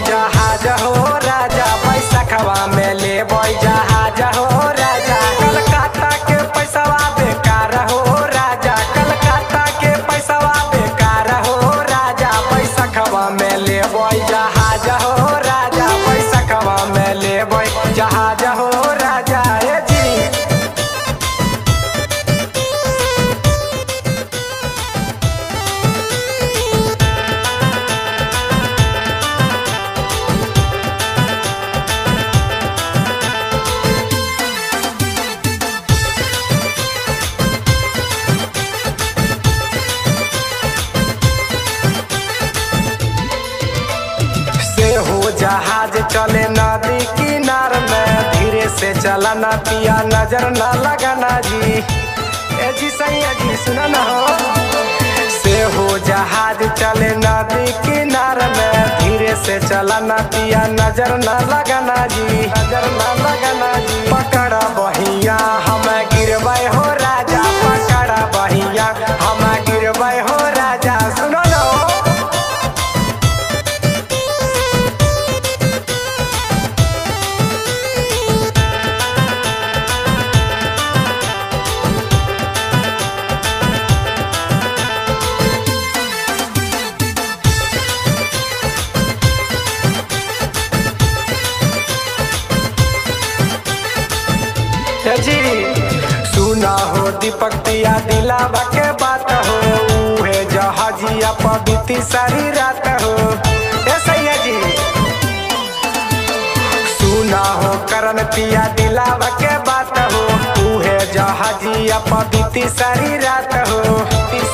जहाज हो राजा, पैसा खवा में ले जहाज हो राजा। कलकत्ता के पैसावा बेकार हो राजा, कलकत्ता के पैसावा बेकार हो राजा। पैसा खवा में ले जहाज हो राजा, पैसा खवा में ले जहाज हो राजा। ए जी जहाज चले नदी किनार में, धीरे से चलाना पिया, नजर न लगाना जी। ए जी सही है जी, सुना ना हो। से हो जहाज चले नदी किनार में, धीरे से चलाना पिया, नजर न लगाना जी, नजर न लगाना जी। पकड़ा बहिया हम गिरबै हो राजा, पकड़ा बहिया हम गिरबै हो राजा। सुनो ना जी। सुना हो दीपक पिया दिलावा के बात हो, उहे जहाजिया पबीती सारी रात हो। ए सैया जी सुना हो करण पिया दिलावा के बात हो, उहे जहाजिया पबीती सारी रात हो,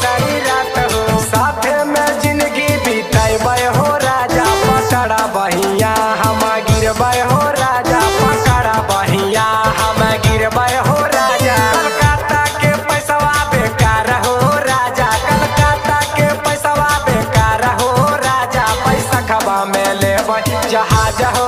सारी रात हो। साथे में जिंदगी बिताइबै हो राजा, पकड़ा बहिया हम गिरबै हो राजा, पकड़ा बहिया हम गिरबै हो राजा। कलकत्ता के पैसावा बेकार हो राजा, कलकत्ता के पैसावा बेकार हो राजा। पैसा खवा में लेबै जहाज हो